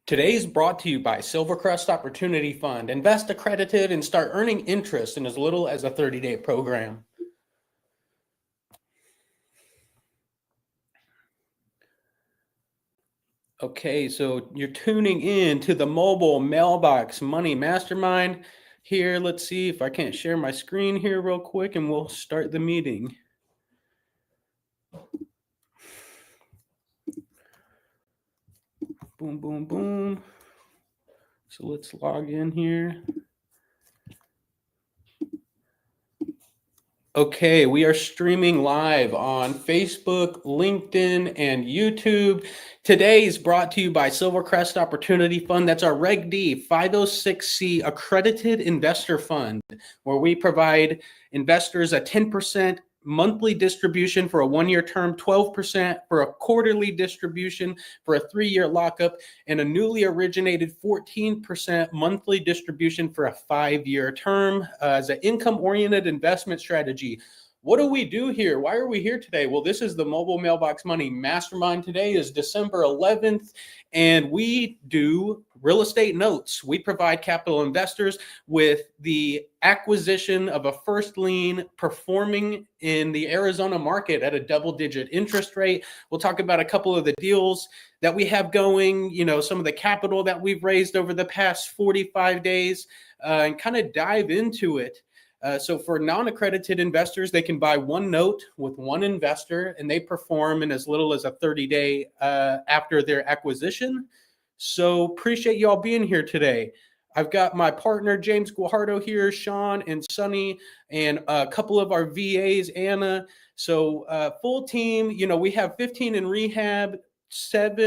Today is brought to you by Silvercrest Opportunity Fund. Invest accredited and start earning interest in as little as a 30-day program. Okay, so you're tuning in to the Mobile Mailbox Money Mastermind. Here, let's see if I can't share my screen here real quick and we'll start the meeting. Boom, boom, boom. So let's log in here. Okay, we are streaming live on Facebook, LinkedIn, and YouTube. Today is brought to you by Silvercrest Opportunity Fund. That's our Reg D 506C accredited investor fund, where we provide investors a 10% monthly distribution for a 1-year term, 12% for a quarterly distribution for a 3-year lockup, and a newly originated 14% monthly distribution for a 5-year term as an income-oriented investment strategy. What do we do here? Why are we here today? Well, this is the Mobile Mailbox Money Mastermind. Today is December 11th, and we do real estate notes. We provide capital investors with the acquisition of a first lien performing in the Arizona market at a double-digit interest rate. We'll talk about a couple of the deals that we have going, some of the capital that we've raised over the past 45 days, and kind of dive into it. So for non-accredited investors, they can buy one note with one investor, and they perform in as little as a 30-day after their acquisition. So appreciate y'all being here today. I've got my partner, James Guajardo here, Sean and Sonny, and a couple of our VAs, Anna. So full team, we have 15 in rehab, 10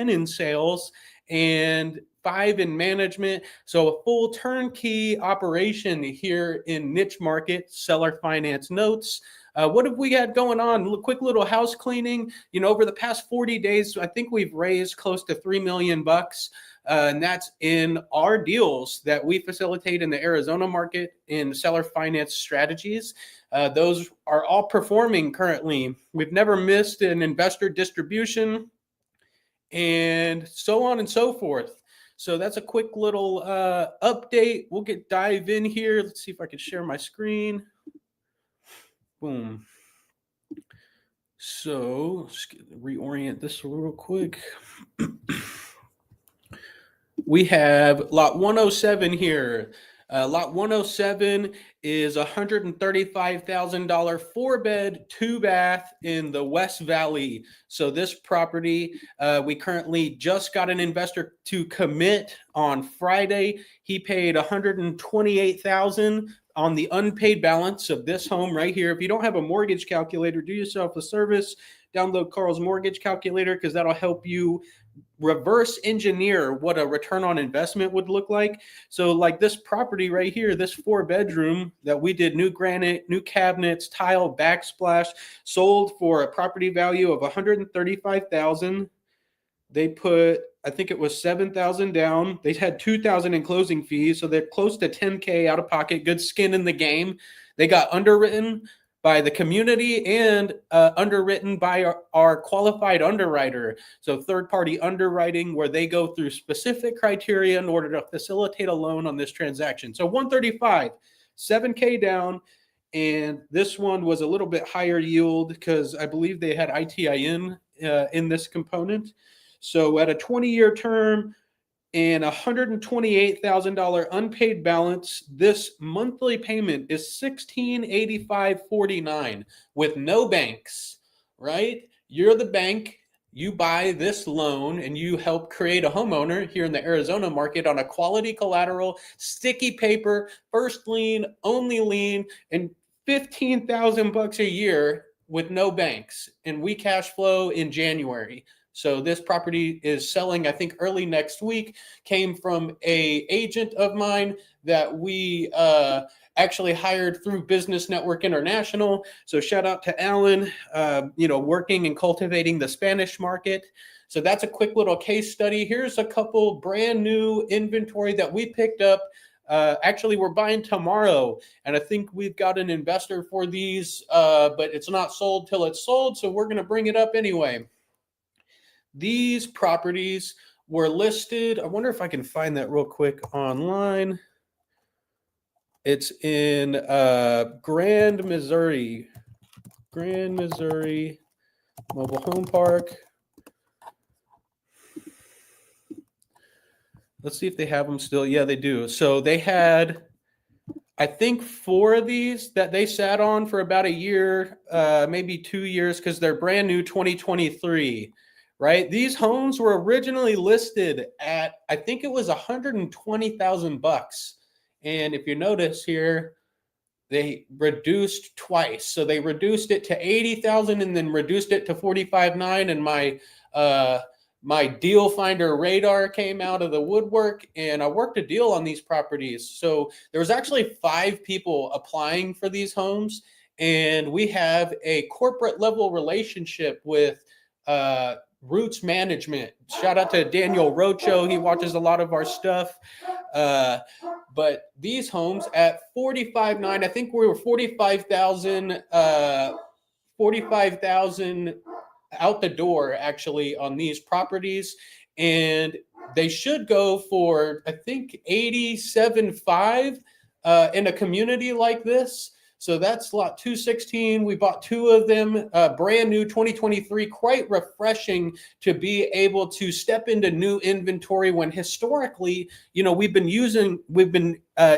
in sales, and 5 in management. So a full turnkey operation here in niche market, seller finance notes. What have we got going on? Quick little house cleaning. Over the past 40 days, I think we've raised close to $3 million. And that's in our deals that we facilitate in the Arizona market in seller finance strategies. Those are all performing currently. We've never missed an investor distribution and so on and so forth. So that's a quick little update. We'll dive in here. Let's see if I can share my screen. Boom. So let's reorient this real quick. We have lot 107 here. Lot 107 is a $135,000 4-bed, 2-bath in the West Valley. So this property, we currently just got an investor to commit on Friday. He paid $128,000 on the unpaid balance of this home right here. If you don't have a mortgage calculator, do yourself a service. Download Carl's mortgage calculator because that'll help you reverse engineer what a return on investment would look like. So like this property right here, this 4-bedroom that we did new granite, new cabinets, tile, backsplash, sold for a property value of $135,000. They put, I think it was $7,000 down. They had $2,000 in closing fees, so they're close to $10K out of pocket. Good skin in the game. They got underwritten by the community and underwritten by our qualified underwriter. So third-party underwriting where they go through specific criteria in order to facilitate a loan on this transaction. So 135, $7K down. And this one was a little bit higher yield because I believe they had ITIN in this component. So at a 20-year term and $128,000 unpaid balance, this monthly payment is $1,685.49 with no banks, right? You're the bank. You buy this loan and you help create a homeowner here in the Arizona market on a quality collateral, sticky paper, first lien, only lien, and $15,000 a year with no banks. And we cash flow in January. So this property is selling, I think, early next week. Came from a agent of mine that we actually hired through Business Network International. So shout out to Alan, working and cultivating the Spanish market. So that's a quick little case study. Here's a couple brand new inventory that we picked up. Actually, we're buying tomorrow, and I think we've got an investor for these, but it's not sold till it's sold. So we're going to bring it up anyway. These properties were listed. I wonder if I can find that real quick online. It's in Grand, Missouri Mobile Home Park. Let's see if they have them still. Yeah, they do. So they had, I think, 4 of these that they sat on for about a year, maybe 2 years, because they're brand new 2023, right? These homes were originally listed at, I think it was $120,000. And if you notice here, they reduced twice. So they reduced it to 80,000 and then reduced it to 45.9. And my deal finder radar came out of the woodwork, and I worked a deal on these properties. So there was actually 5 people applying for these homes, and we have a corporate level relationship with Roots Management. Shout out to Daniel Rocho. He watches a lot of our stuff. But these homes at 45.9, I think we were 45,000 out the door actually on these properties, and they should go for, I think, 87.5 in a community like this. So that's lot 216. We bought 2 of them, brand new 2023, quite refreshing to be able to step into new inventory when historically, we've been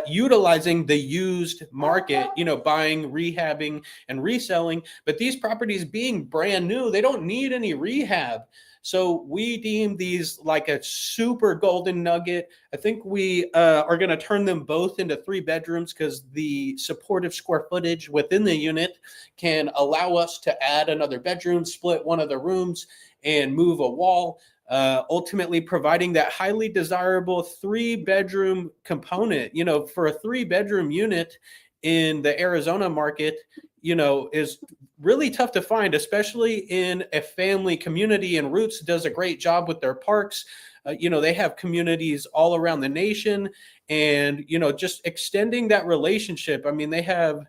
utilizing the used market, buying, rehabbing, and reselling. But these properties being brand new, they don't need any rehab. So we deem these like a super golden nugget. I think we are going to turn them both into 3 bedrooms because the supportive square footage within the unit can allow us to add another bedroom, split one of the rooms, and move a wall, ultimately providing that highly desirable 3-bedroom component. For a 3-bedroom unit in the Arizona market, is really tough to find, especially in a family community. And Roots does a great job with their parks. They have communities all around the nation, and, just extending that relationship. I mean, they have,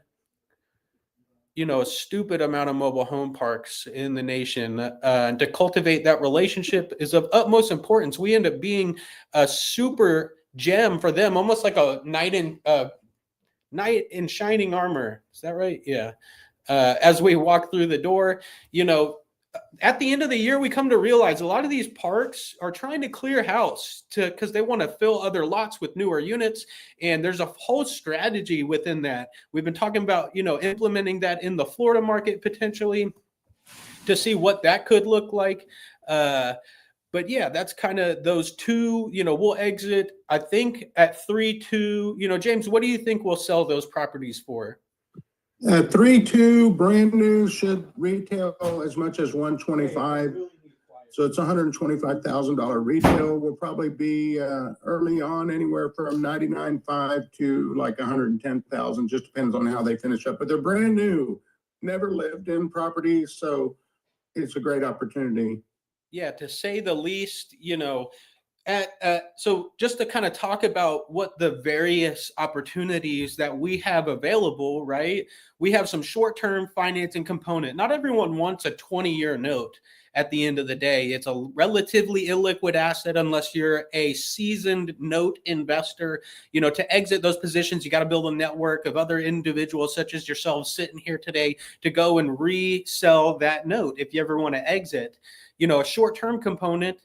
a stupid amount of mobile home parks in the nation. And to cultivate that relationship is of utmost importance. We end up being a super gem for them, almost like a knight in shining armor. Is that right? Yeah. As we walk through the door, at the end of the year, we come to realize a lot of these parks are trying to clear house because they want to fill other lots with newer units. And there's a whole strategy within that. We've been talking about, implementing that in the Florida market potentially to see what that could look like. But yeah, that's kind of those 2, we'll exit, I think, at 3.2. James, what do you think we'll sell those properties for? 3.2 brand new should retail as much as 125. So it's $125,000 retail. Will probably be early on anywhere from 99.5 to like 110,000. Just depends on how they finish up. But they're brand new, never lived in properties, so it's a great opportunity. Yeah, to say the least. So just to kind of talk about what the various opportunities that we have available, right? We have some short-term financing component. Not everyone wants a 20-year note. At the end of the day, it's a relatively illiquid asset unless you're a seasoned note investor. To exit those positions, you got to build a network of other individuals such as yourselves sitting here today to go and resell that note if you ever want to exit. A short-term component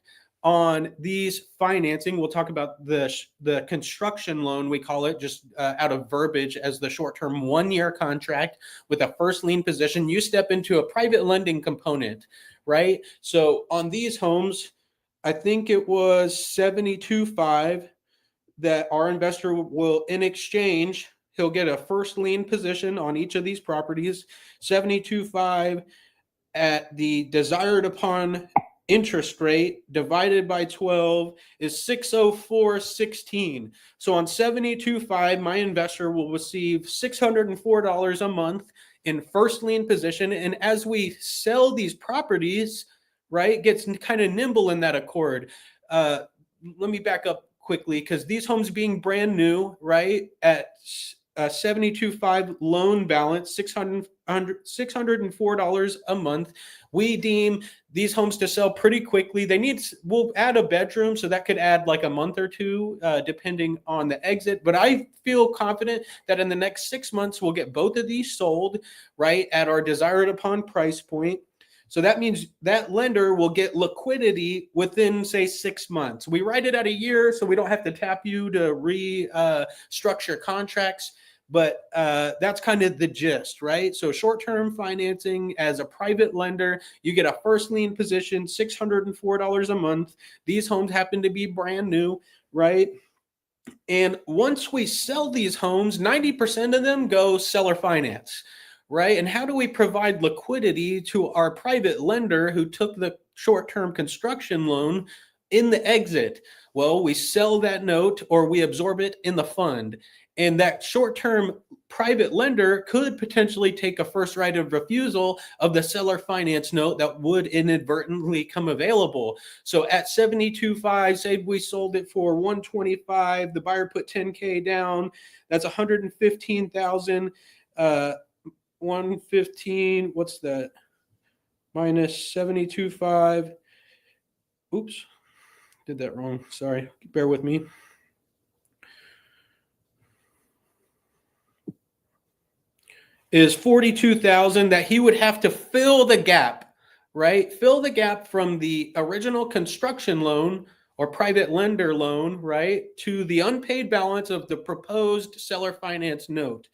on these financing, we'll talk about the construction loan, we call it, just out of verbiage, as the short-term 1-year contract with a first lien position. You step into a private lending component, right? So on these homes, I think it was 72.5 that our investor will, in exchange, he'll get a first lien position on each of these properties. 72.5 at the desired upon interest rate divided by 12 is 604.16. So on 72.5, my investor will receive $604 a month in first lien position. And as we sell these properties, right, gets kind of nimble in that accord. Let me back up quickly, because these homes being brand new, right, at 72.5 loan balance, $604 a month. We deem these homes to sell pretty quickly. We'll add a bedroom, so that could add like a month or two, depending on the exit. But I feel confident that in the next 6 months, we'll get both of these sold, right, at our desired upon price point. So that means that lender will get liquidity within, say, 6 months. We write it at a year, so we don't have to tap you to restructure contracts. But that's kind of the gist, right? So short-term financing as a private lender, you get a first lien position, $604 a month. These homes happen to be brand new, right? And once we sell these homes, 90% of them go seller finance, right? And how do we provide liquidity to our private lender who took the short-term construction loan in the exit? Well, we sell that note or we absorb it in the fund. And that short-term private lender could potentially take a first right of refusal of the seller finance note that would inadvertently come available. So at 72.5, say we sold it for 125, the buyer put 10K down, that's 115,000. 115, what's that? Minus 72.5. Oops, did that wrong. Sorry, bear with me. Is 42,000 that he would have to fill the gap, right? Fill the gap from the original construction loan or private lender loan, right, to the unpaid balance of the proposed seller finance note.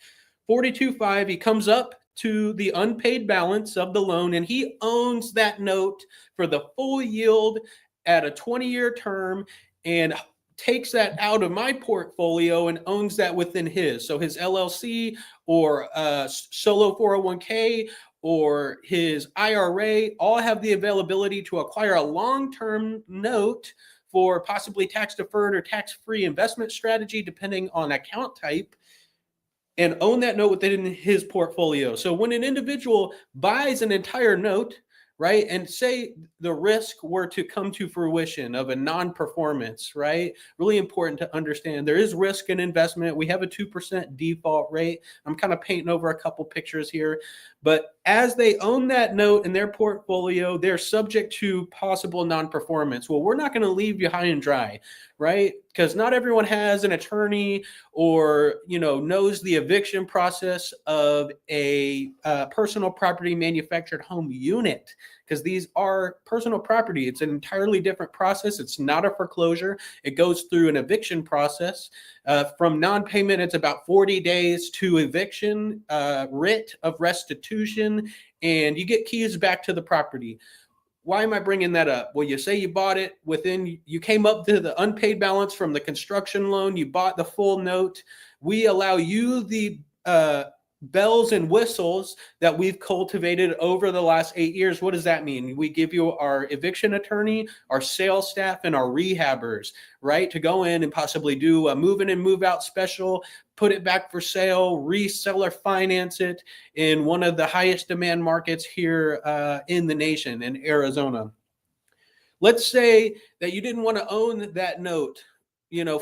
42.5, he comes up to the unpaid balance of the loan and he owns that note for the full yield at a 20-year term and takes that out of my portfolio and owns that within his. So his LLC or solo 401k or his IRA all have the availability to acquire a long-term note for possibly tax-deferred or tax-free investment strategy, depending on account type, and own that note within his portfolio. So when an individual buys an entire note, right, and say the risk were to come to fruition of a non-performance, right, really important to understand there is risk in investment. We have a 2% default rate. I'm kind of painting over a couple pictures here, but as they own that note in their portfolio, they're subject to possible non-performance. Well, we're not going to leave you high and dry, right? Because not everyone has an attorney or, knows the eviction process of a personal property manufactured home unit, because these are personal property. It's an entirely different process. It's not a foreclosure. It goes through an eviction process. From non-payment, it's about 40 days to eviction, writ of restitution, and you get keys back to the property. Why am I bringing that up? Well, you say you bought it you came up to the unpaid balance from the construction loan, you bought the full note. We allow you the bells and whistles that we've cultivated over the last 8 years. What does that mean? We give you our eviction attorney, our sales staff, and our rehabbers, right, to go in and possibly do a move in and move out special, put it back for sale, reseller finance it in one of the highest demand markets here in the nation, in Arizona. Let's say that you didn't want to own that note,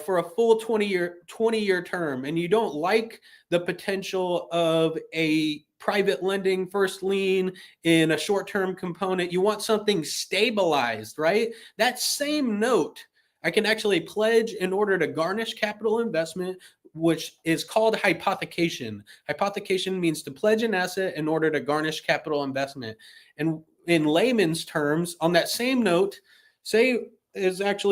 for a full 20-year term, and you don't like the potential of a private lending first lien in a short-term component. You want something stabilized, right? That same note I can actually pledge in order to garnish capital investment, which is called hypothecation. Hypothecation means to pledge an asset in order to garnish capital investment. And in layman's terms, on that same note, say it's that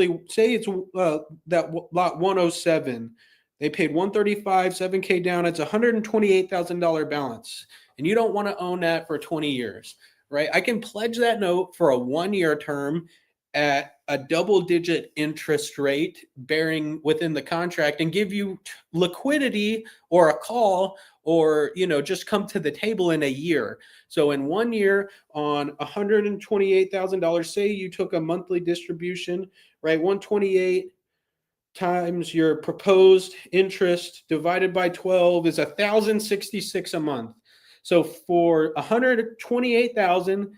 lot 107. They paid 135, 7K down. It's $128,000 balance. And you don't want to own that for 20 years, right? I can pledge that note for a 1-year term at a double-digit interest rate bearing within the contract and give you liquidity or a call or, just come to the table in a year. So in 1 year on $128,000, say you took a monthly distribution, right? 128 times your proposed interest divided by 12 is $1,066 a month. So for $128,000,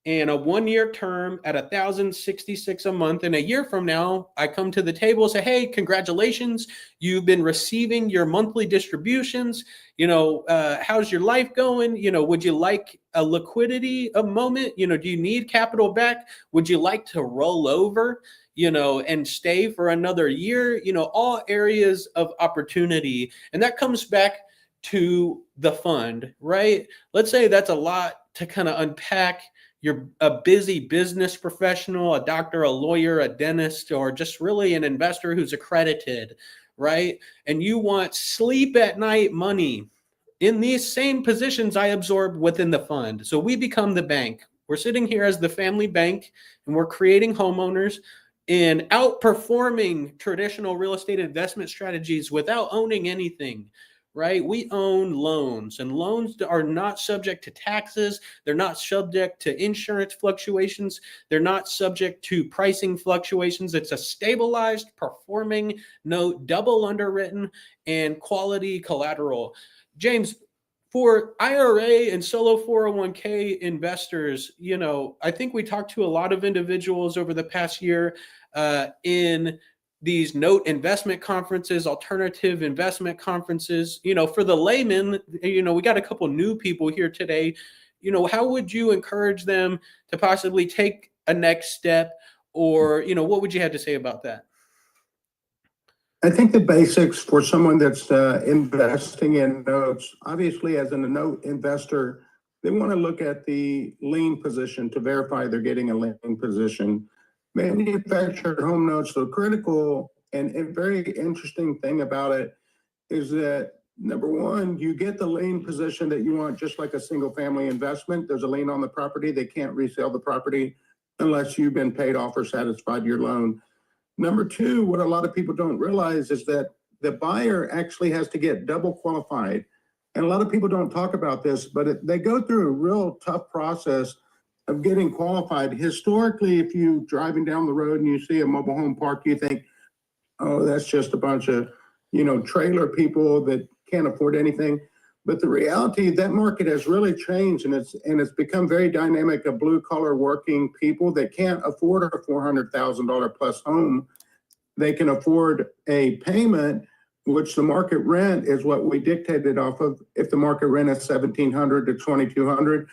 and a 1-year term at $1,066 a month. And a year from now, I come to the table and say, hey, congratulations, you've been receiving your monthly distributions. How's your life going? Would you like a liquidity a moment? Do you need capital back? Would you like to roll over, and stay for another year? All areas of opportunity. And that comes back to the fund, right? Let's say that's a lot to kind of unpack. You're a busy business professional, a doctor, a lawyer, a dentist, or just really an investor who's accredited, right? And you want sleep at night money. In these same positions, I absorb within the fund. So we become the bank. We're sitting here as the family bank, and we're creating homeowners and outperforming traditional real estate investment strategies without owning anything. Right? We own loans, and loans are not subject to taxes. They're not subject to insurance fluctuations. They're not subject to pricing fluctuations. It's a stabilized performing note, double underwritten, and quality collateral. James, for IRA and solo 401k investors, I think we talked to a lot of individuals over the past year in these note investment conferences, alternative investment conferences. For the layman, we got a couple new people here today. How would you encourage them to possibly take a next step, or, what would you have to say about that? I think the basics for someone that's investing in notes, obviously as a note investor, they want to look at the lien position to verify they're getting a lien position. Manufactured home notes, the critical and very interesting thing about it is that, number one, you get the lien position that you want, just like a single family investment. There's a lien on the property. They can't resell the property unless you've been paid off or satisfied your loan. Number two, what a lot of people don't realize is that the buyer actually has to get double qualified. And a lot of people don't talk about this, but they go through a real tough process of getting qualified. Historically, if you're driving down the road and you see a mobile home park, you think, oh, that's just a bunch of, trailer people that can't afford anything. But the reality, that market has really changed, and it's become very dynamic of blue collar working people that can't afford a $400,000 plus home. They can afford a payment, which the market rent is what we dictated off of. If the market rent is $1,700 to $2,200,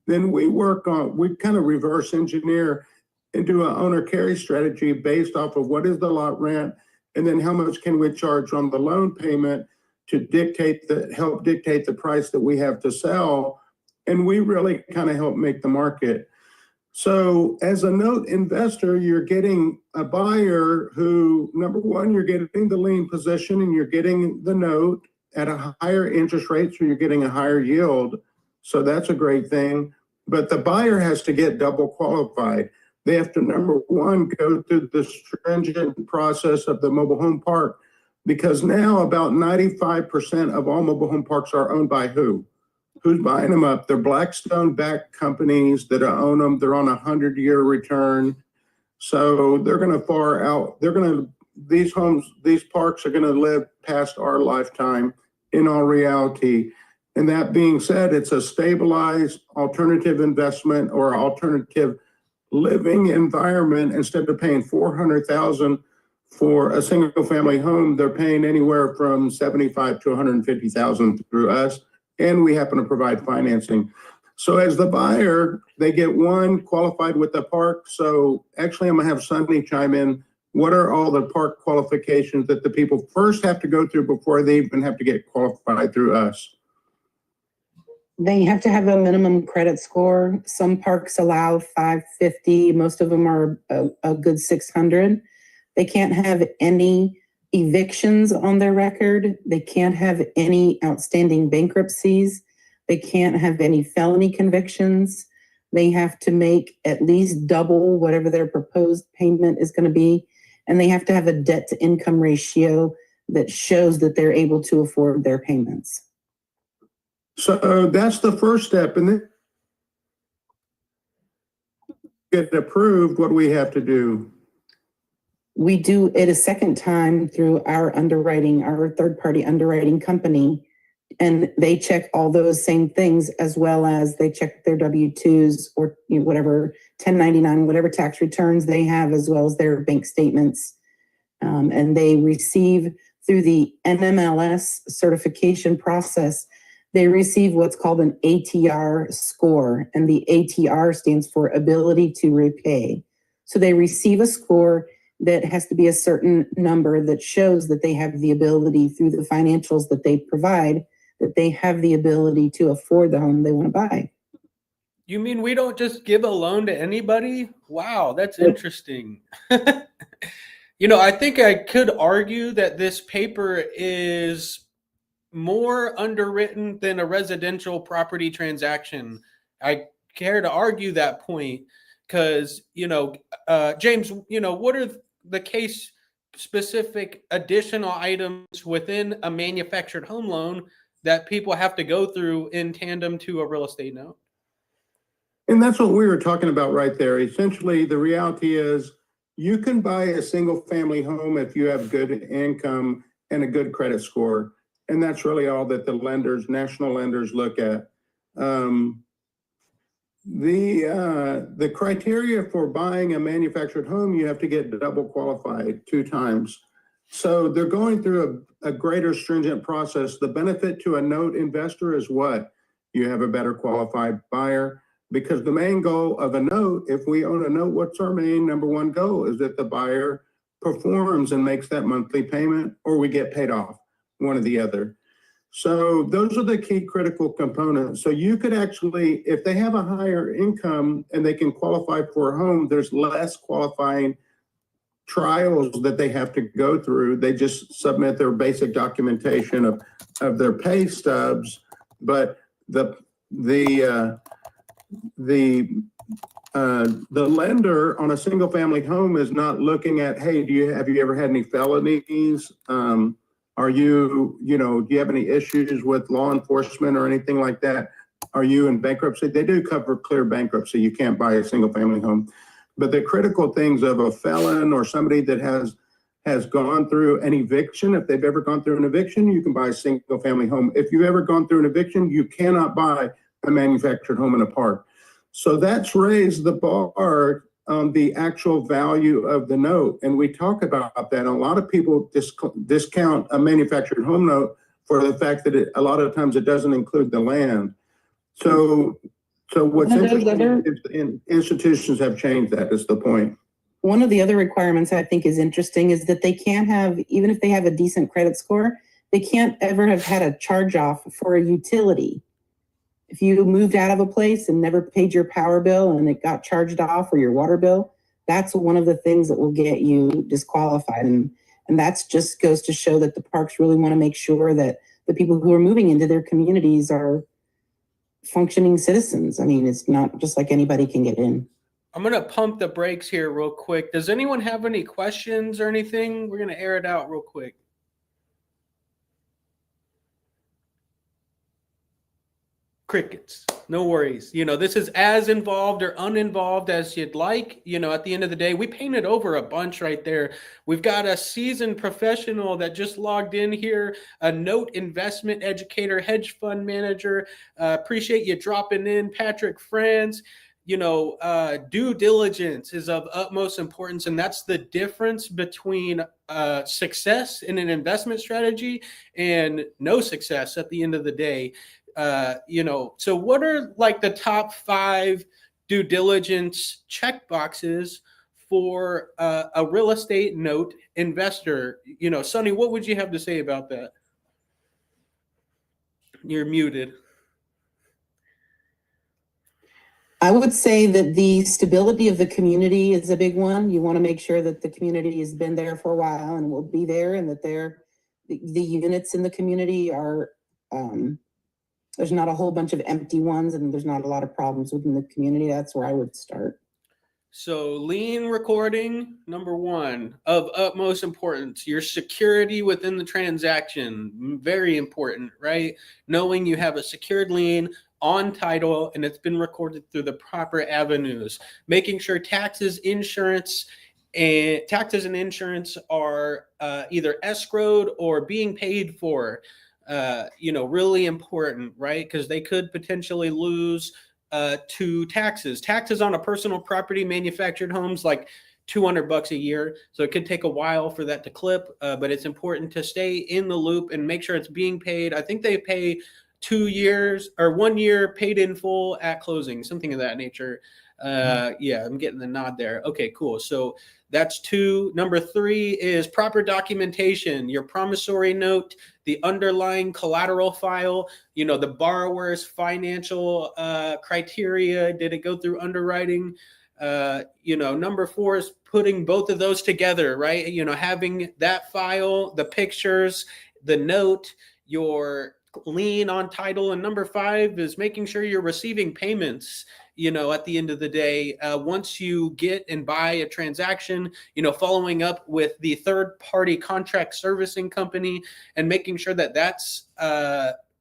then we kind of reverse engineer and do an owner carry strategy based off of what is the lot rent, and then how much can we charge on the loan payment to help dictate the price that we have to sell. And we really kind of help make the market. So as a note investor, you're getting a buyer who, number one, you're getting the lien position and you're getting the note at a higher interest rate, so you're getting a higher yield. So that's a great thing. But the buyer has to get double qualified. They have to, number one, go through the stringent process of the mobile home park, because now about 95% of all mobile home parks are owned by who? Who's buying them up? They're Blackstone-backed companies that own them. They're on a 100-year return. So they're going to far out. These parks are going to live past our lifetime in all reality. And that being said, it's a stabilized alternative investment or alternative living environment. Instead of paying $400,000 for a single family home, they're paying anywhere from $75,000 to $150,000 through us, and we happen to provide financing. So as the buyer, they get one qualified with the park. So actually, I'm gonna have Sunny chime in. What are all the park qualifications that the people first have to go through before they even have to get qualified through us? They have to have a minimum credit score. Some parks allow 550. Most of them are a good 600. They can't have any evictions on their record. They can't have any outstanding bankruptcies. They can't have any felony convictions. They have to make at least double whatever their proposed payment is going to be. And they have to have a debt to income ratio that shows that they're able to afford their payments. So that's the first step. And then get approved, what do we have to do? We do it a second time through our underwriting, our third-party underwriting company. And they check all those same things, as well as they check their W-2s or whatever 1099, whatever tax returns they have, as well as their bank statements. And they receive, through the NMLS certification process, they receive what's called an ATR score. And the ATR stands for ability to repay. So they receive a score that has to be a certain number that shows that they have the ability, through the financials that they provide, that they have the ability to afford the home they want to buy. You mean we don't just give a loan to anybody? Wow, that's interesting. I think I could argue that this paper is more underwritten than a residential property transaction. I care to argue that point because, James, what are the case specific additional items within a manufactured home loan that people have to go through in tandem to a real estate note? And that's what we were talking about right there. Essentially, the reality is you can buy a single family home if you have good income and a good credit score. And that's really all that the lenders, national lenders, look at. The criteria for buying a manufactured home, you have to get double qualified 2 times. So they're going through a greater stringent process. The benefit to a note investor is what? You have a better qualified buyer, because the main goal of a note, if we own a note, what's our main number one goal? Is that the buyer performs and makes that monthly payment, or we get paid off, one or the other. So those are the key critical components. So you could actually, if they have a higher income and they can qualify for a home, there's less qualifying trials that they have to go through. They just submit their basic documentation of their pay stubs, but the lender on a single family home is not looking at, hey, have you ever had any felonies? Do you have any issues with law enforcement or anything like that? Are you in bankruptcy? They do cover clear bankruptcy. You can't buy a single family home. But the critical things of a felon or somebody that has gone through an eviction, if they've ever gone through an eviction, you can buy a single family home. If you've ever gone through an eviction, you cannot buy a manufactured home in a park. So that's raised the bar on the actual value of the note. And we talk about that. A lot of people discount a manufactured home note for the fact that a lot of times it doesn't include the land. So what's interesting is institutions have changed that, is the point. One of the other requirements I think is interesting is that they can't have, even if they have a decent credit score, they can't ever have had a charge off for a utility. If you moved out of a place and never paid your power bill and it got charged off, or your water bill, that's one of the things that will get you disqualified. And that's just goes to show that the parks really want to make sure that the people who are moving into their communities are functioning citizens. I mean, it's not just like anybody can get in. I'm going to pump the brakes here real quick. Does anyone have any questions or anything? We're going to air it out real quick. Crickets. No worries. This is as involved or uninvolved as you'd like. At the end of the day, we painted over a bunch right there. We've got a seasoned professional that just logged in here, a note investment educator, hedge fund manager. Appreciate you dropping in, Patrick Franz. Due diligence is of utmost importance, and that's the difference between success in an investment strategy and no success at the end of the day. So what are like the top 5 due diligence check boxes for a real estate note investor? Sonny, what would you have to say about that? You're muted. I would say that the stability of the community is a big one. You want to make sure that the community has been there for a while and will be there, and that the units in the community are, there's not a whole bunch of empty ones, and there's not a lot of problems within the community. That's where I would start. So lien recording, number 1, of utmost importance. Your security within the transaction, very important, right? Knowing you have a secured lien on title and it's been recorded through the proper avenues. Making sure taxes and insurance are either escrowed or being paid for. really important, right? Because they could potentially lose to taxes. Taxes on a personal property, manufactured homes, like $200 a year. So it could take a while for that to clip, but it's important to stay in the loop and make sure it's being paid. I think they pay 2 years or 1 year paid in full at closing, something of that nature. Yeah, I'm getting the nod there. Okay, cool. So that's two. Number three is proper documentation, your promissory note, the underlying collateral file, the borrower's financial criteria. Did it go through underwriting? Number four is putting both of those together, right? Having that file, the pictures, the note, your lien on title. And number five is making sure you're receiving payments, at the end of the day. Once you get and buy a transaction, following up with the third party contract servicing company and making sure that that's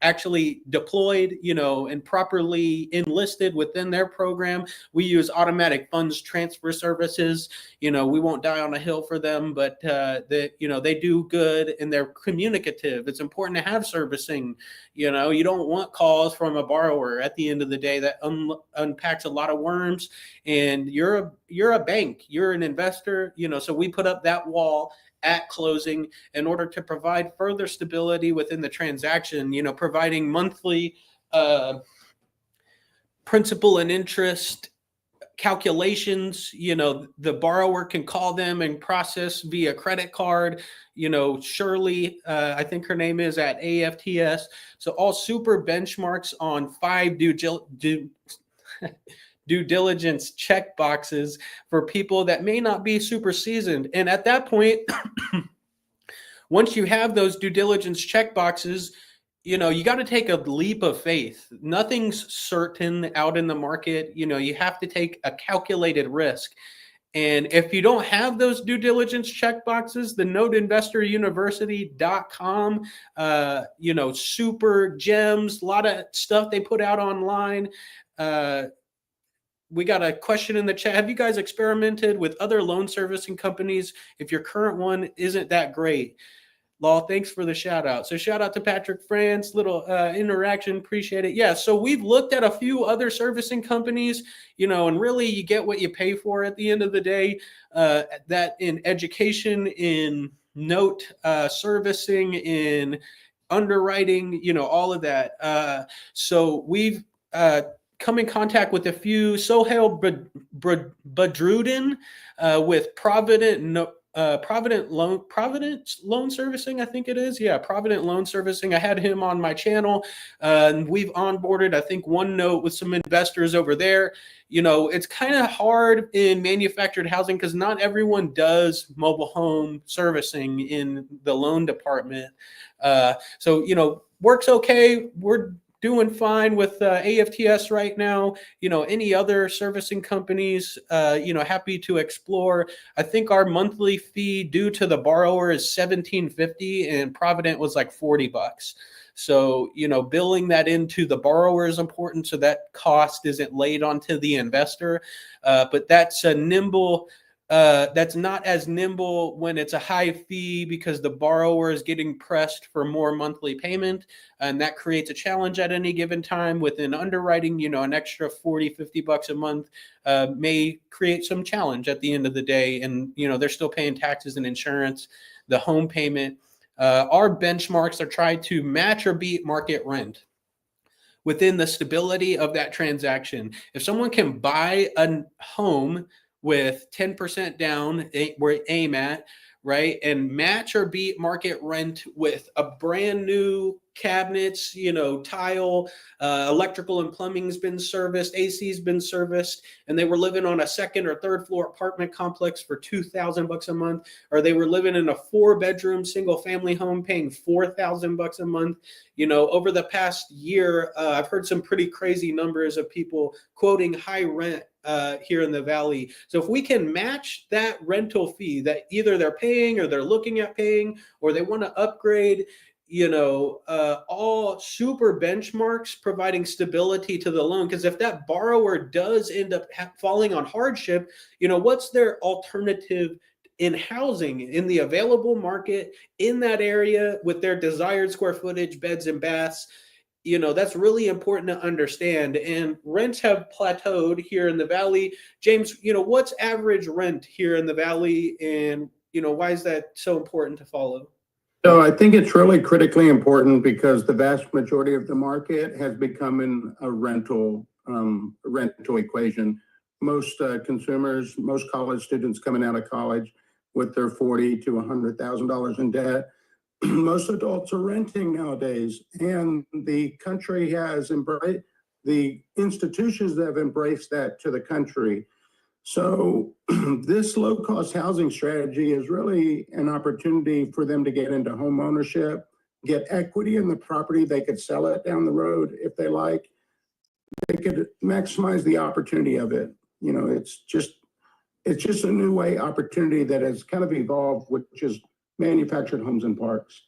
actually deployed, and properly enlisted within their program. We use automatic funds transfer services. We won't die on a hill for them, but they do good and they're communicative. It's important to have servicing. You don't want calls from a borrower at the end of the day that unpacks a lot of worms. And you're a bank, you're an investor, so we put up that wall at closing in order to provide further stability within the transaction, providing monthly principal and interest calculations. The borrower can call them and process via credit card. Shirley, I think her name is at AFTS. So all super benchmarks on 5 due diligence check boxes for people that may not be super seasoned. And at that point, once you have those due diligence check boxes, you got to take a leap of faith. Nothing's certain out in the market. You have to take a calculated risk. And if you don't have those due diligence check boxes, the noteinvestoruniversity.com, super gems, a lot of stuff they put out online. We got a question in the chat. Have you guys experimented with other loan servicing companies if your current one isn't that great? Law, thanks for the shout out. So shout out to Patrick France, little interaction, appreciate it. Yeah, so we've looked at a few other servicing companies, and really you get what you pay for at the end of the day. That in education, in note servicing, in underwriting, all of that. So we've come in contact with a few. Sohail Badruddin with Provident Loan Servicing, I think it is. Yeah, Provident Loan Servicing. I had him on my channel. And we've onboarded, I think, one note with some investors over there. It's kind of hard in manufactured housing because not everyone does mobile home servicing in the loan department. So works okay. We're doing fine with AFTS right now. Any other servicing companies, happy to explore. I think our monthly fee due to the borrower is $17.50 and Provident was like $40. So, billing that into the borrower is important so that cost isn't laid onto the investor. But that's a nimble. That's not as nimble when it's a high fee because the borrower is getting pressed for more monthly payment. And that creates a challenge at any given time within underwriting. An extra $40-$50 a month may create some challenge at the end of the day. And, they're still paying taxes and insurance, the home payment. Our benchmarks are trying to match or beat market rent within the stability of that transaction. If someone can buy a home with 10% down, we're aim at, right? And match or beat market rent with a brand new cabinets, tile, electrical and plumbing's been serviced, AC's been serviced, and they were living on a second or third floor apartment complex for $2,000 a month, or they were living in a 4-bedroom single family home paying $4,000 a month. Over the past year, I've heard some pretty crazy numbers of people quoting high rent here in the Valley. So if we can match that rental fee that either they're paying or they're looking at paying, or they want to upgrade, all super benchmarks providing stability to the loan. Because if that borrower does end up falling on hardship, what's their alternative in housing, in the available market in that area with their desired square footage, beds and baths. That's really important to understand. And rents have plateaued here in the Valley. James, what's average rent here in the Valley, and why is that so important to follow? So I think it's really critically important because the vast majority of the market has become in a rental equation. Most consumers, most college students coming out of college with their $40,000 to $100,000 in debt. Most adults are renting nowadays, and the country has embraced, the institutions have embraced that to the country. So this low-cost housing strategy is really an opportunity for them to get into home ownership, get equity in the property. They could sell it down the road if they like. They could maximize the opportunity of it. It's just a new way opportunity that has kind of evolved, which is manufactured homes and parks.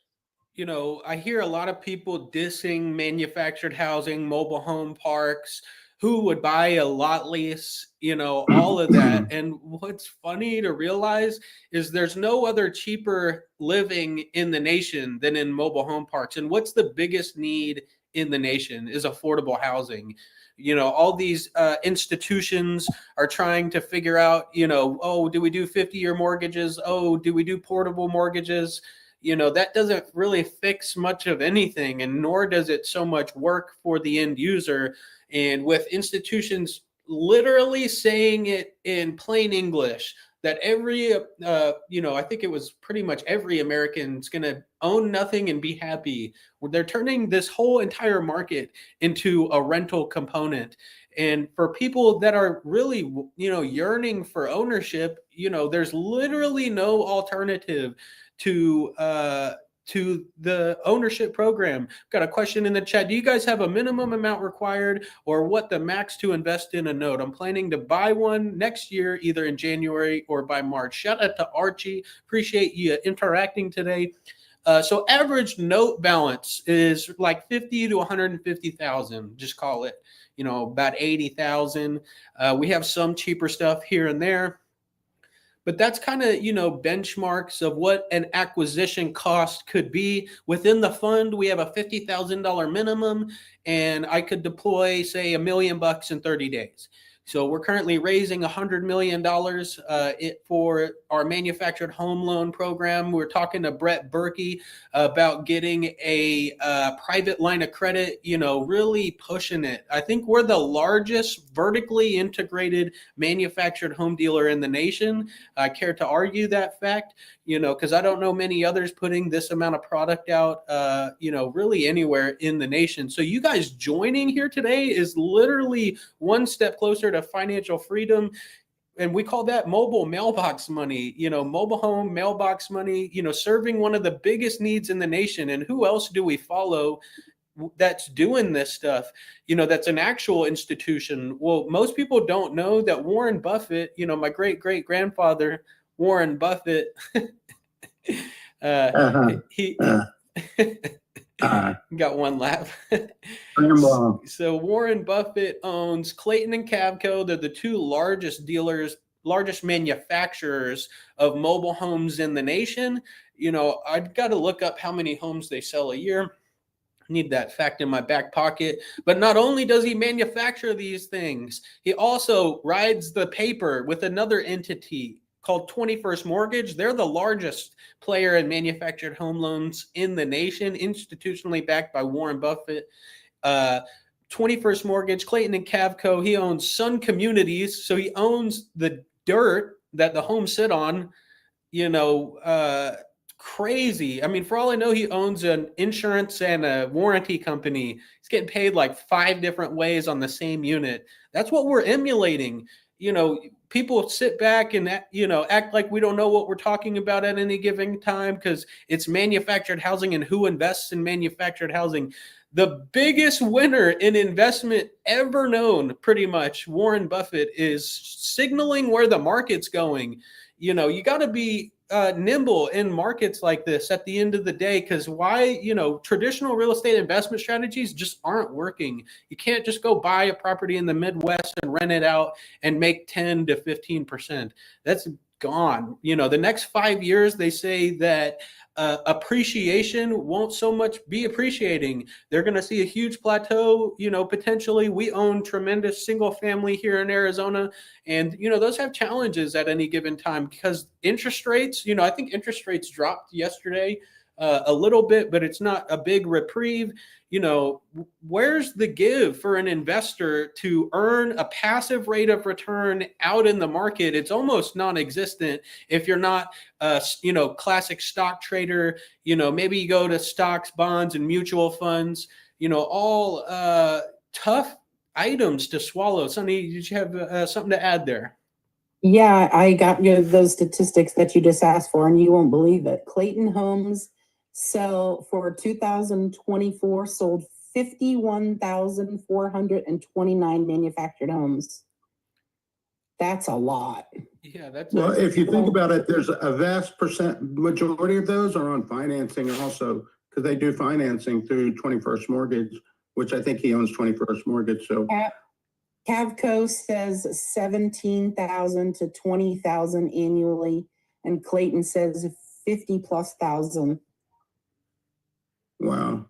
I hear a lot of people dissing manufactured housing, mobile home parks, who would buy a lot lease, all of that. And what's funny to realize is there's no other cheaper living in the nation than in mobile home parks. And what's the biggest need in the nation is affordable housing. All these institutions are trying to figure out, oh, do we do 50-year mortgages? Oh, do we do portable mortgages? That doesn't really fix much of anything, and nor does it so much work for the end user. And with institutions literally saying it in plain English, that every, I think it was pretty much every American's going to own nothing and be happy. They're turning this whole entire market into a rental component. And for people that are really, yearning for ownership, there's literally no alternative to the ownership program. Got a question in the chat. Do you guys have a minimum amount required or what the max to invest in a note? I'm planning to buy one next year, either in January or by March. Shout out to Archie. Appreciate you interacting today. So average note balance is like 50 to 150,000, just call it, about 80,000. We have some cheaper stuff here and there. But that's kind of, benchmarks of what an acquisition cost could be. Within the fund, we have a $50,000 minimum, and I could deploy, say, $1 million in 30 days. So we're currently raising $100 million for our manufactured home loan program. We're talking to Brett Berkey about getting a private line of credit, really pushing it. I think we're the largest vertically integrated manufactured home dealer in the nation. I care to argue that fact, because I don't know many others putting this amount of product out, really anywhere in the nation. So you guys joining here today is literally one step closer to financial freedom. And we call that mobile mailbox money, mobile home mailbox money, serving one of the biggest needs in the nation. And who else do we follow that's doing this stuff, that's an actual institution? Well, most people don't know that Warren Buffett, my great grandfather, Warren Buffett, he got one laugh. So Warren Buffett owns Clayton and Cavco. They're the two largest dealers, largest manufacturers of mobile homes in the nation. I've got to look up how many homes they sell a year. Need that fact in my back pocket. But not only does he manufacture these things, he also rides the paper with another entity called 21st Mortgage. They're the largest player in manufactured home loans in the nation, institutionally backed by Warren Buffett. 21st Mortgage, Clayton and Cavco. He owns Sun Communities, so he owns the dirt that the homes sit on. Crazy. I mean, for all I know, he owns an insurance and a warranty company. He's getting paid like 5 different ways on the same unit. That's what we're emulating. People sit back and, act like we don't know what we're talking about at any given time because it's manufactured housing and who invests in manufactured housing. The biggest winner in investment ever known, pretty much, Warren Buffett, is signaling where the market's going. You got to be nimble in markets like this at the end of the day, because traditional real estate investment strategies just aren't working. You can't just go buy a property in the Midwest and rent it out and make 10 to 15%. That's gone. The next 5 years, they say that appreciation won't so much be appreciating. They're going to see a huge plateau. Potentially, we own tremendous single family here in Arizona, and those have challenges at any given time because interest rates. I think interest rates dropped yesterday a little bit, but it's not a big reprieve. Where's the give for an investor to earn a passive rate of return out in the market? It's almost non-existent if you're not a classic stock trader. Maybe you go to stocks, bonds, and mutual funds. All tough items to swallow. Sonny, did you have something to add there? Yeah, I got those statistics that you just asked for, and you won't believe it. Clayton Homes for 2024 sold 51,429 manufactured homes. That's a lot. Yeah, well, if you think about it, there's a vast majority of those are on financing also, because they do financing through 21st Mortgage, which I think he owns 21st Mortgage. So Cavco says 17,000 to 20,000 annually, and Clayton says 50,000+. Wow.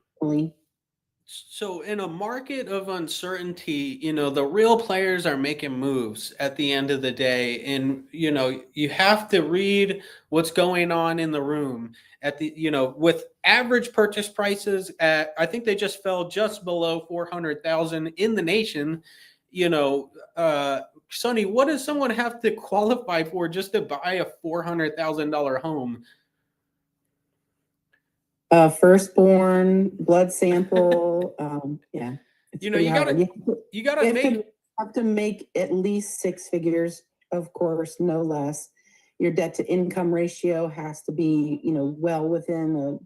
So in a market of uncertainty, the real players are making moves at the end of the day. And, you have to read what's going on in the room with average purchase prices I think they just fell just below 400,000 in the nation. Sonny, what does someone have to qualify for just to buy a $400,000 home? Firstborn, blood sample. Yeah. You gotta have to make at least six figures, of course, no less. Your debt to income ratio has to be, well within a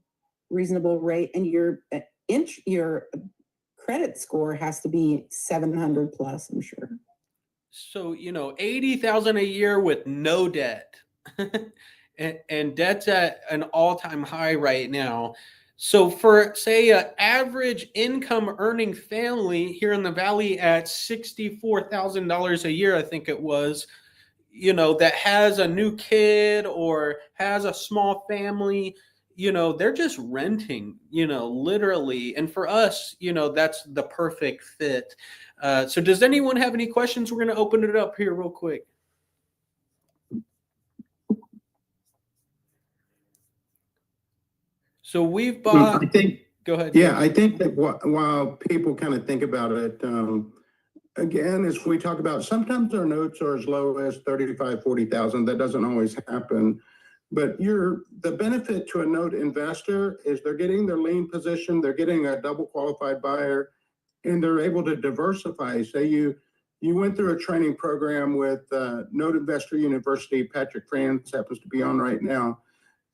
reasonable rate, and your credit score has to be 700 plus, I'm sure. So, 80,000 a year with no debt. And debt's at an all-time high right now. So for, say, an average income earning family here in the Valley at $64,000 a year, I think it was, that has a new kid or has a small family, they're just renting, literally. And for us, that's the perfect fit. So does anyone have any questions? We're going to open it up here real quick. So we've bought. Go ahead. Yeah, I think that while people kind of think about it, again, as we talk about, sometimes our notes are as low as 35, 40,000. That doesn't always happen. But the benefit to a note investor is they're getting their lien position, they're getting a double qualified buyer, and they're able to diversify. Say you went through a training program with Note Investor University. Patrick Franz happens to be on right now.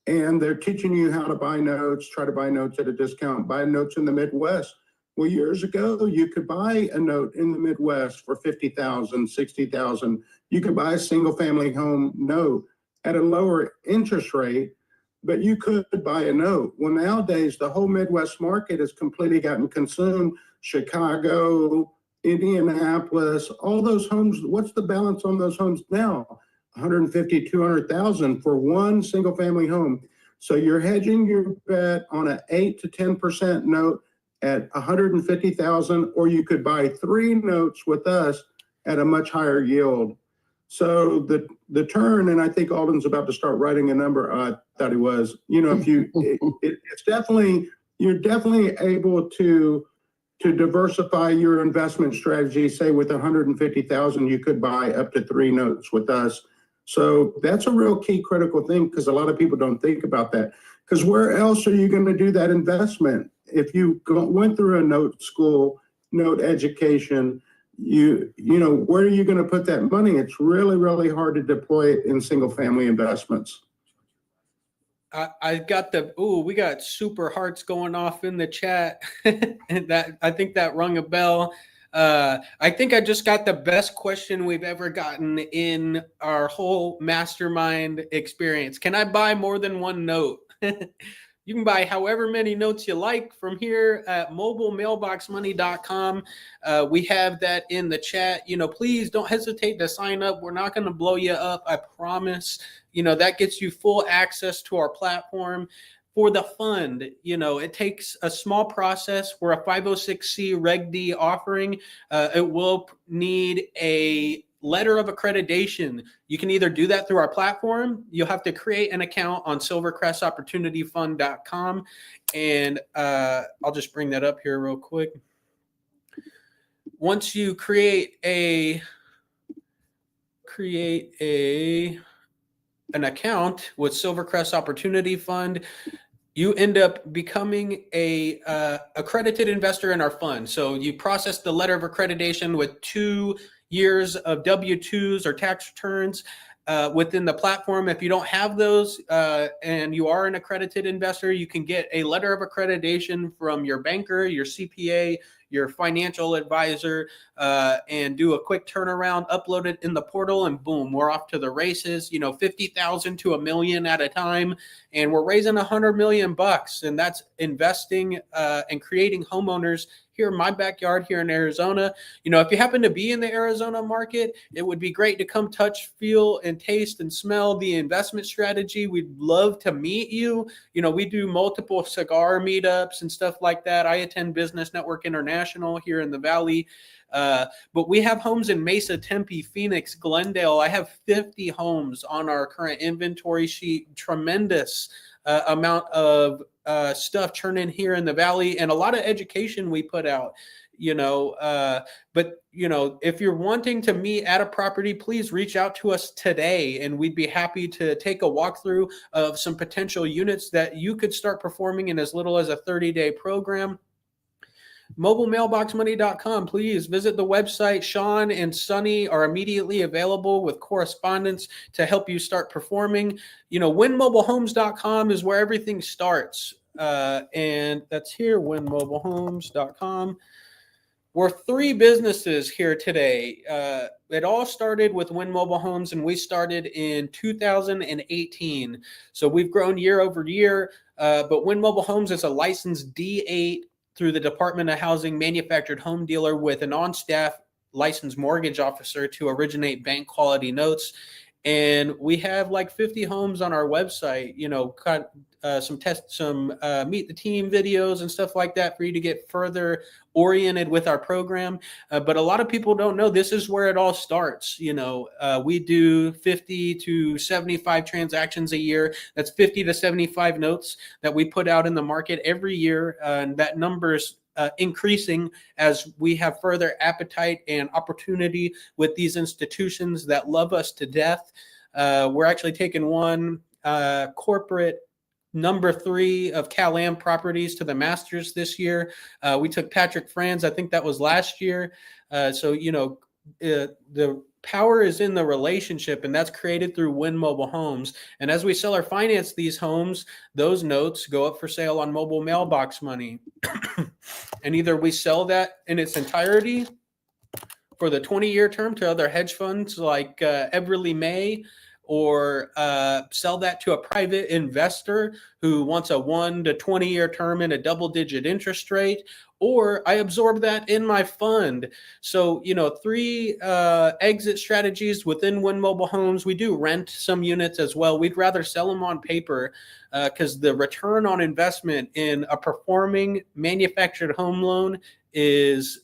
And they're teaching you how to buy notes, try to buy notes at a discount, buy notes in the Midwest. Well, years ago, you could buy a note in the Midwest for 50,000, 60,000. You could buy a single family home note at a lower interest rate, but you could buy a note. Well, nowadays, the whole Midwest market has completely gotten consumed. Chicago, Indianapolis, all those homes. What's the balance on those homes now? 150, 200,000 for one single family home. So you're hedging your bet on an 8 to 10% note at 150,000, or you could buy 3 notes with us at a much higher yield. So the turn, and I think Alden's about to start writing a number. I thought he was. If it's definitely, you're definitely able to diversify your investment strategy. Say with 150,000, you could buy up to 3 notes with us. So that's a real key critical thing, because a lot of people don't think about that. Because where else are you going to do that investment? If you went through a note school, note education, where are you going to put that money? It's really, really hard to deploy it in single family investments. I got we got super hearts going off in the chat. And I think that rung a bell. I think I just got the best question we've ever gotten in our whole mastermind experience. Can I buy more than one note? You can buy however many notes you like from here at mobilemailboxmoney.com. We have that in the chat. Please don't hesitate to sign up. We're not going to blow you up, I promise. That gets you full access to our platform. For the fund, it takes a small process. We're a 506c Reg D offering. It will need a letter of accreditation. You can either do that through our platform. You'll have to create an account on silvercrestopportunityfund.com. And I'll just bring that up here real quick. Once you create an account with Silvercrest Opportunity Fund, you end up becoming a accredited investor in our fund. So you process the letter of accreditation with 2 years of W-2s or tax returns within the platform. If you don't have those and you are an accredited investor, you can get a letter of accreditation from your banker, your CPA, your financial advisor, and do a quick turnaround, upload it in the portal, and boom, we're off to the races. 50,000 to $1 million at a time, and we're raising $100 million bucks, and that's investing and creating homeowners here in my backyard here in Arizona. If you happen to be in the Arizona market, it would be great to come touch, feel, and taste and smell the investment strategy. We'd love to meet you. We do multiple cigar meetups and stuff like that. I attend Business Network International here in the Valley. But we have homes in Mesa, Tempe, Phoenix, Glendale. I have 50 homes on our current inventory sheet. Tremendous amount of stuff churning here in the Valley, and a lot of education we put out. But if you're wanting to meet at a property, please reach out to us today, and we'd be happy to take a walkthrough of some potential units that you could start performing in as little as a 30-day program. Mobilemailboxmoney.com. Please visit the website. Sean and Sunny are immediately available with correspondence to help you start performing. winmobilehomes.com is where everything starts. And that's here, winmobilehomes.com. We're 3 businesses here today. It all started with Win Mobile Homes, and we started in 2018. So we've grown year over year. But Win Mobile Homes is a licensed D8 through the Department of Housing manufactured home dealer with an on-staff licensed mortgage officer to originate bank quality notes. And we have like 50 homes on our website, some meet the team videos and stuff like that for you to get further oriented with our program. But a lot of people don't know this is where it all starts. We do 50 to 75 transactions a year. That's 50 to 75 notes that we put out in the market every year. And that number's increasing as we have further appetite and opportunity with these institutions that love us to death. We're actually taking one corporate number 3 of Cal-Am properties to the Masters this year. We took Patrick Franz, I think that was last year. The power is in the relationship, and that's created through Win Mobile Homes. And as we sell or finance these homes, those notes go up for sale on Mobile Mailbox Money. And either we sell that in its entirety for the 20-year term to other hedge funds like Everly May, or sell that to a private investor who wants a 1 to 20-year term in a double-digit interest rate, or I absorb that in my fund. So, 3 exit strategies within Win Mobile Homes. We do rent some units as well. We'd rather sell them on paper because the return on investment in a performing manufactured home loan is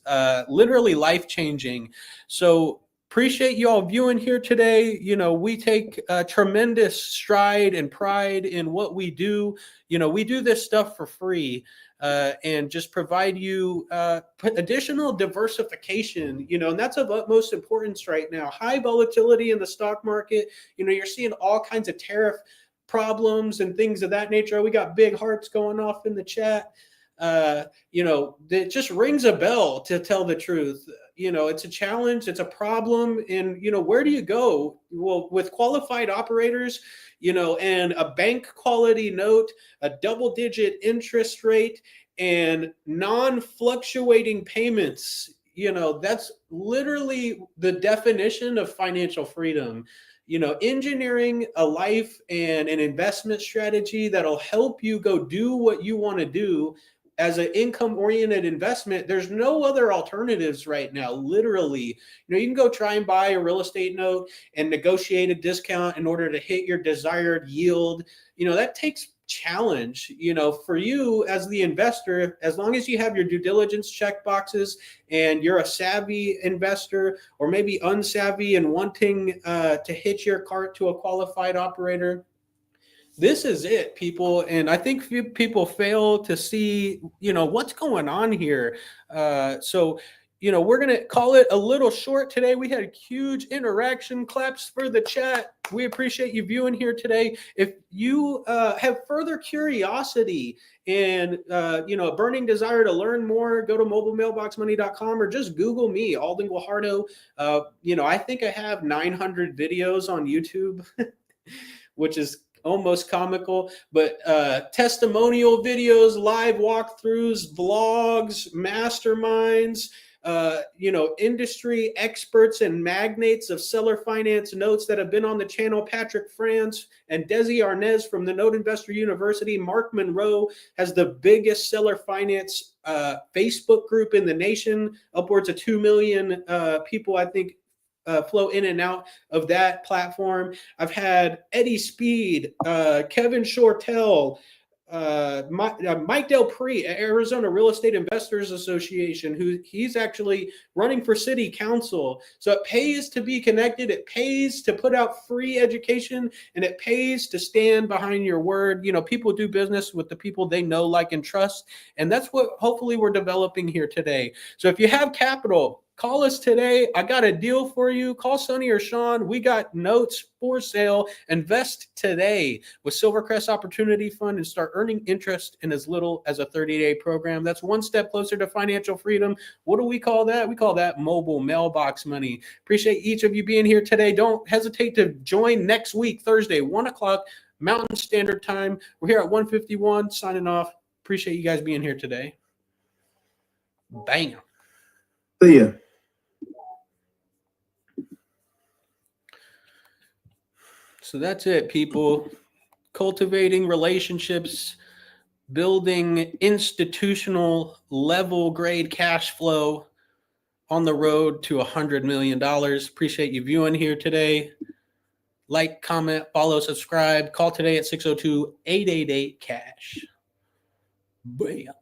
literally life-changing. So appreciate you all viewing here today. We take a tremendous stride and pride in what we do. We do this stuff for free and just provide you additional diversification, and that's of utmost importance right now. High volatility in the stock market. You're seeing all kinds of tariff problems and things of that nature. We got big hearts going off in the chat. It just rings a bell, to tell the truth. It's a challenge, it's a problem. And, where do you go? Well, with qualified operators, and a bank quality note, a double-digit interest rate, and non-fluctuating payments, that's literally the definition of financial freedom. engineering a life and an investment strategy that'll help you go do what you want to do as an income-oriented investment. There's no other alternatives right now. Literally, you can go try and buy a real estate note and negotiate a discount in order to hit your desired yield. That takes challenge. For you as the investor, as long as you have your due diligence check boxes and you're a savvy investor, or maybe unsavvy and wanting to hitch your cart to a qualified operator, this is it, people. And I think few people fail to see, what's going on here. So we're going to call it a little short today. We had a huge interaction. Claps for the chat. We appreciate you viewing here today. If you have further curiosity and, a burning desire to learn more, go to mobilemailboxmoney.com or just Google me, Alden Guajardo. I think I have 900 videos on YouTube, which is almost comical, but testimonial videos, live walkthroughs, vlogs, masterminds, industry experts and magnates of seller finance notes that have been on the channel. Patrick France and Desi Arnaz from the Note Investor University. Mark Monroe has the biggest seller finance Facebook group in the nation. Upwards of 2 million people, I think, flow in and out of that platform. I've had Eddie Speed, Kevin Shortell, Mike Del Pree, Arizona Real Estate Investors Association, he's actually running for city council. So it pays to be connected. It pays to put out free education, and it pays to stand behind your word. People do business with the people they know, like, and trust. And that's what hopefully we're developing here today. So if you have capital, call us today. I got a deal for you. Call Sonny or Sean. We got notes for sale. Invest today with Silvercrest Opportunity Fund and start earning interest in as little as a 30-day program. That's one step closer to financial freedom. What do we call that? We call that mobile mailbox money. Appreciate each of you being here today. Don't hesitate to join next week, Thursday, 1 o'clock Mountain Standard Time. We're here at 151 signing off. Appreciate you guys being here today. Bam. See ya. So that's it, people. Cultivating relationships, building institutional level grade cash flow on the road to $100 million. Appreciate you viewing here today. Like, comment, follow, subscribe. Call today at 602-888-CASH. Bam.